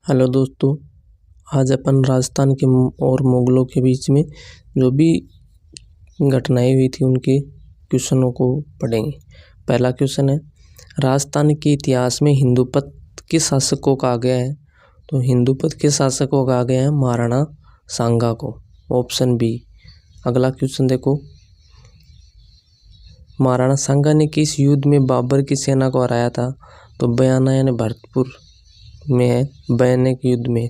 Hello दोस्तों, आज अपन राजस्थान के और मुगलों के बीच में जो भी घटनाएं हुई थी उनके क्वेश्चनों को पढ़ेंगे। पहला क्वेश्चन है, राजस्थान के इतिहास में हिंदूपत के शासकों कहा गया है। तो हिंदूपत के शासकों कहा गया है महाराणा सांगा को, ऑप्शन बी। अगला क्वेश्चन देखो, महाराणा सांगा ने किस युद्ध में बाबर की सेना को हराया था। तो बयाना यानी भरतपुर में है। बयाने के युद्ध में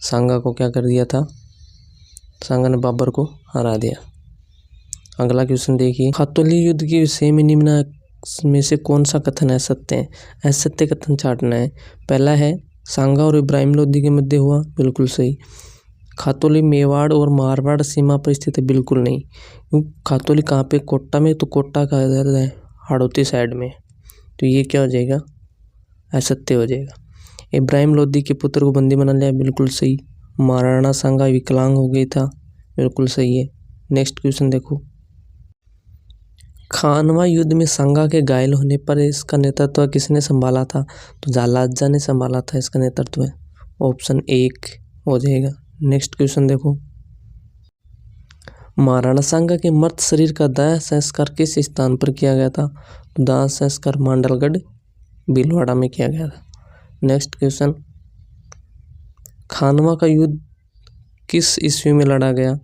सांगा को क्या कर दिया था, सांगा ने बाबर को हरा दिया। अगला क्वेश्चन देखिए, खातौली युद्ध के विषय में निम्न में से कौन सा कथन असत्य है। असत्य कथन छांटना है। पहला है, सांगा और इब्राहिम लोदी के मध्य हुआ, बिल्कुल सही। खातौली मेवाड़ और मारवाड़ सीमा पर स्थित है, बिल्कुल नहीं। खातौली कहाँ पे, कोटा में। तो कोटा का इधर है हाड़ौती साइड में, तो ये क्या हो जाएगा, असत्य हो जाएगा। इब्राहिम लोदी के पुत्र को बंदी बना लिया, बिल्कुल सही। महाराणा सांगा विकलांग हो गया था, बिल्कुल सही है। नेक्स्ट क्वेश्चन देखो, खानवा युद्ध में सांगा के घायल होने पर इसका नेतृत्व किसने संभाला था। तो झालाजा ने संभाला था इसका नेतृत्व, ऑप्शन 1 हो जाएगा। नेक्स्ट क्वेश्चन देखो, महाराणा सांगा के मृत शरीर का दाह संस्कार किस स्थान पर किया गया था। तो दाह संस्कार मांडलगढ़ भीलवाड़ा में किया गया था। नेक्स्ट क्वेश्चन, खानवा का युद्ध किस ईस्वी में लड़ा गया।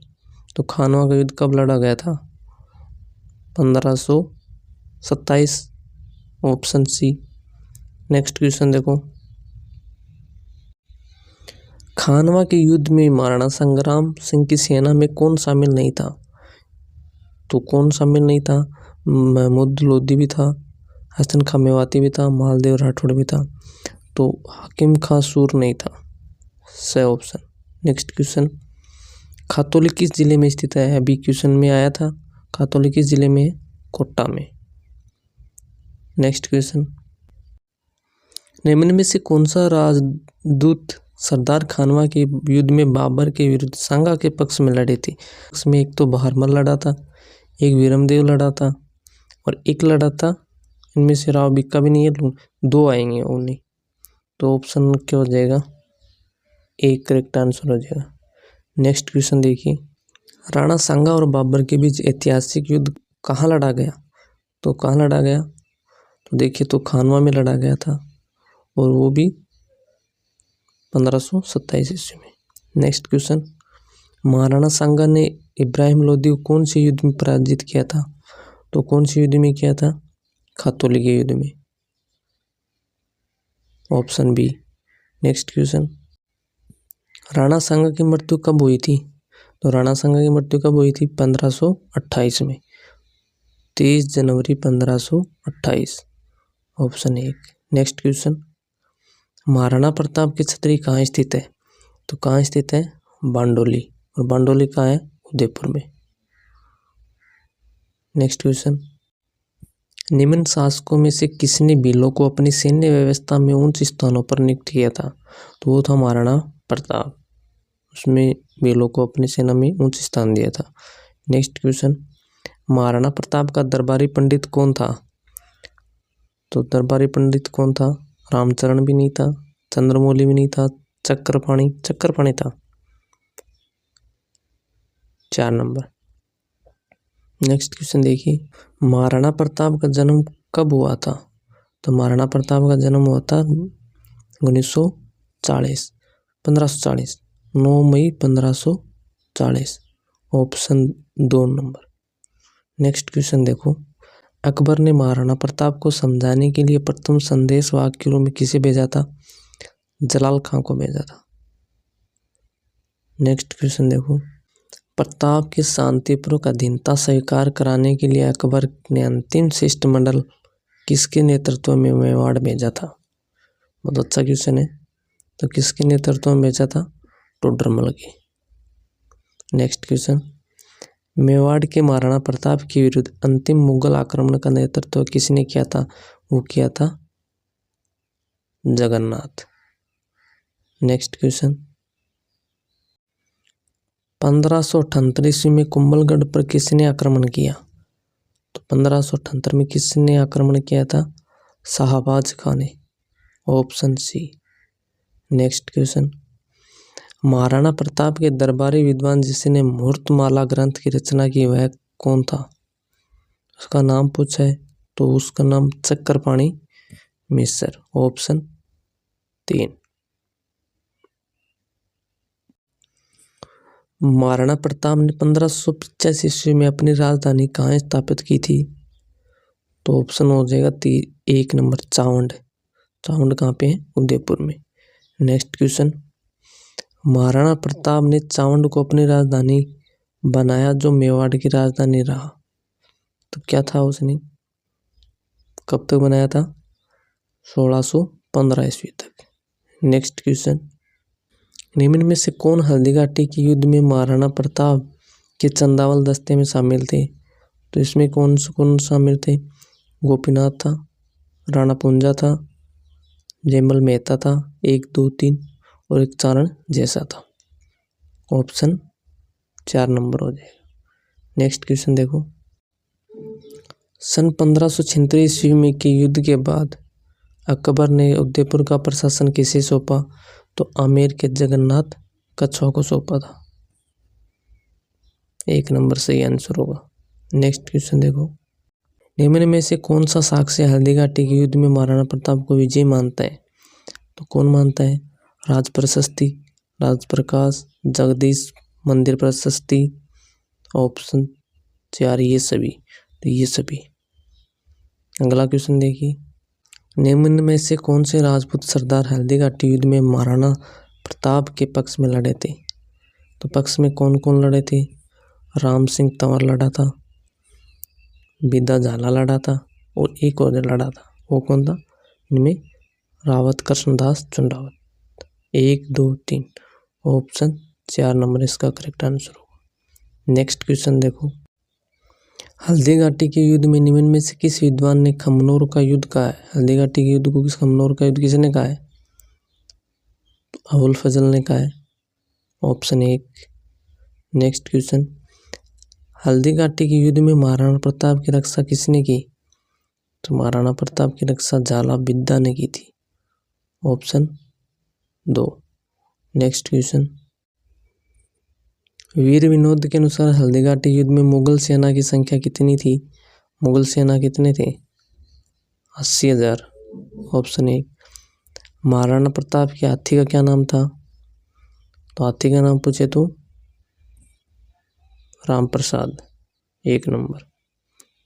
तो खानवा का युद्ध कब लड़ा गया था, 1527, ऑप्शन सी। नेक्स्ट क्वेश्चन देखो, खानवा के युद्ध में महाराणा संग्राम सिंह की सेना में कौन शामिल नहीं था। तो कौन शामिल नहीं था, महमूद लोदी भी था, हसन खां मेवाती भी था, मालदेव राठौड़ भी था। तो हाकिम खां सूर नहीं था, सही ऑप्शन। नेक्स्ट क्वेश्चन, खातौली किस जिले में स्थित है। अभी क्वेश्चन में आया था, खातौली किस जिले में है, कोटा में। नेक्स्ट क्वेश्चन, निम्न में से कौन सा राजदूत सरदार खानवा के युद्ध में बाबर के विरुद्ध सांगा के पक्ष में लड़े थे। इसमें एक तो बहारमल लड़ा था, एक वीरमदेव लड़ा था और एक लड़ा था, इनमें से राव बिक्का भी नहीं है, 2 आएंगे ओनली। तो ऑप्शन क्या हो जाएगा, एक करेक्ट आंसर हो जाएगा। नेक्स्ट क्वेश्चन देखिए, राणा सांगा और बाबर के बीच ऐतिहासिक युद्ध कहाँ लड़ा गया। तो कहाँ लड़ा गया, तो देखिए तो खानवा में लड़ा गया था और वो भी 1527 ईस्वी में। नेक्स्ट क्वेश्चन, महाराणा सांगा ने इब्राहिम लोदी को कौन से युद्ध में पराजित किया था। तो कौन से युद्ध में किया था, खातौली के युद्ध में, option B. Next question, Rana Sanga की मृत्यु कब हुई थी। तो राणा सांगा की मृत्यु कब हुई थी, 1528 में, 23 जनवरी 1528, option 1। Next question, Maharana Pratap की छतरी कहाँ स्थित है। तो कहाँ स्थित है, बांडोली, और बांडोली कहाँ है, उदयपुर में। नेक्स्ट क्वेश्चन, निम्न शासकों में से किसने भीलों को अपनी सैन्य व्यवस्था में उच्च स्थानों पर नियुक्त किया था। तो वो था महाराणा प्रताप, उसमें भीलों को अपनी सेना में उच्च स्थान दिया था। नेक्स्ट क्वेश्चन, महाराणा प्रताप का दरबारी पंडित कौन था। तो दरबारी पंडित कौन था, रामचरण भी नहीं था, चंद्रमौली भी नहीं था, चक्रपाणी था, 4 नंबर। नेक्स्ट क्वेश्चन देखिए, महाराणा प्रताप का जन्म कब हुआ था। तो महाराणा प्रताप का जन्म हुआ था 1540, 9 मई 1540, ऑप्शन 2 नंबर। नेक्स्ट क्वेश्चन देखो, अकबर ने महाराणा प्रताप को समझाने के लिए प्रथम संदेश वाहक के रूप में किसे भेजा था। जलाल खां को भेजा था। नेक्स्ट क्वेश्चन देखो, प्रताप की शांतिपूर्वक अधीनता स्वीकार कराने के लिए अकबर ने अंतिम शिष्टमंडल किसके नेतृत्व में मेवाड़ भेजा था। बहुत अच्छा क्वेश्चन है। तो किसके नेतृत्व में भेजा था, टोडरमल के। नेक्स्ट क्वेश्चन, मेवाड़ के महाराणा प्रताप के विरुद्ध अंतिम मुगल आक्रमण का नेतृत्व किसने किया था। वो किया था जगन्नाथ। नेक्स्ट क्वेश्चन, 1578 ईस्वी में कुंभलगढ़ पर किसने आक्रमण किया। तो 1578 में किसने आक्रमण किया था, शाहबाज खां ने, option C. Next question, Maharana Pratap के दरबारी विद्वान जिसने मुहूर्तमाला ग्रंथ की रचना की वह कौन था? उसका नाम पूछा है तो उसका नाम चक्रपाणि मिश्र। ऑप्शन 3। महाराणा प्रताप ने 1585 ईस्वी में अपनी राजधानी कहाँ स्थापित की थी? तो ऑप्शन हो जाएगा 1 नंबर चावंड। चावंड कहाँ पे है? उदयपुर में। नेक्स्ट क्वेश्चन, महाराणा प्रताप ने चावंड को अपनी राजधानी बनाया जो मेवाड़ की राजधानी रहा, तो क्या था उसने? कब तक बनाया था? 1615 ईस्वी तक। नेक्स्ट क्वेश्चन, निम्न में से कौन हल्दीघाटी के युद्ध में महाराणा प्रताप के चंदावल दस्ते में शामिल थे? तो इसमें कौन शामिल थे? गोपीनाथ था, राणा पुंजा था, जयमल मेहता था, 1, 2, 3 और एक चारण जैसा था। ऑप्शन 4 नंबर हो जाएगा। नेक्स्ट क्वेश्चन देखो, सन 1576 ईस्वी में के युद्ध के बाद अकबर ने उदयपुर का प्रशासन किसे सौंपा? तो आमेर के जगन्नाथ कच्छवा को सौंपा था। 1 नंबर सही आंसर होगा। नेक्स्ट क्वेश्चन देखो, निम्न में से कौन सा साक्ष्य हल्दीघाटी के युद्ध में महाराणा प्रताप को विजयी मानता है? तो कौन मानता है? राज प्रशस्ति, राजप्रकाश, जगदीश मंदिर प्रशस्ति। ऑप्शन 4 ये सभी। तो ये सभी। अगला क्वेश्चन देखिए, निम्न में से कौन से राजपूत सरदार हल्दीघाटी युद्ध में महाराणा प्रताप के पक्ष में लड़े थे? तो पक्ष में कौन कौन लड़े थे? राम सिंह तंवर लड़ा था, बिदा झाला लड़ा था और एक और लड़ा था। वो कौन था? इनमें रावत कृष्णदास चुंडावत। 1, 2, 3। ऑप्शन 4 नंबर इसका करेक्ट आंसर होगा। नेक्स्ट क्वेश्चन देखो, हल्दीघाटी के युद्ध में निम्न में से किस विद्वान ने खमनोर का युद्ध कहा है? हल्दीघाटी के युद्ध को खमनोर का युद्ध किसने कहा है? अबुल फजल ने कहा है। ऑप्शन 1। नेक्स्ट क्वेश्चन, हल्दीघाटी के युद्ध में महाराणा प्रताप की रक्षा किसने की? तो महाराणा प्रताप की रक्षा झाला बिद्दा ने की थी। ऑप्शन 2। नेक्स्ट क्वेश्चन, वीर विनोद के अनुसार हल्दीघाटी युद्ध में मुगल सेना की संख्या कितनी थी? मुगल सेना कितने थे? 80,000। ऑप्शन 1। महाराणा प्रताप के हाथी का क्या नाम था? तो हाथी का नाम पूछे तो Ram Prasad. 1 number.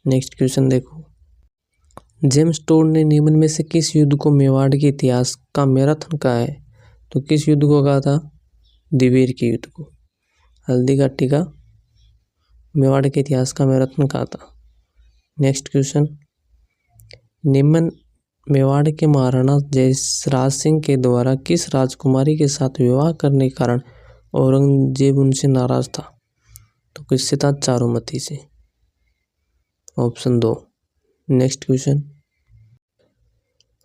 Next question देखो, जेम्स टोड ने निम्न में से किस युद्ध को मेवाड़ के इतिहास का मैराथन कहा है? तो किस युद्ध को कहा था? दिवेर के युद्ध को। हल्दीघाटी का मेवाड़ के इतिहास का मैराथन कहा था। नेक्स्ट क्वेश्चन, निम्न मेवाड़ के महाराणा जयराज सिंह के द्वारा किस राजकुमारी के साथ विवाह करने के कारण औरंगजेब उनसे नाराज था? तो किससे था? चारुमती से। ऑप्शन 2। नेक्स्ट क्वेश्चन,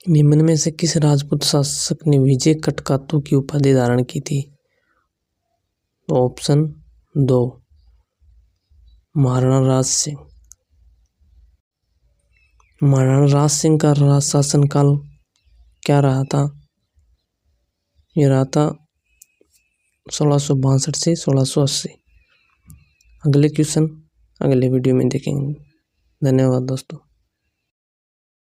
निम्न में से किस राजपूत शासक ने विजय कटकातू की उपाधि धारण की थी? तो ऑप्शन 2 महाराणा राज सिंह। महाराणा राज सिंह का राज शासनकाल क्या रहा था? ये रहा था 1662 से 1680। अगले क्वेश्चन अगले वीडियो में देखेंगे। धन्यवाद दोस्तों।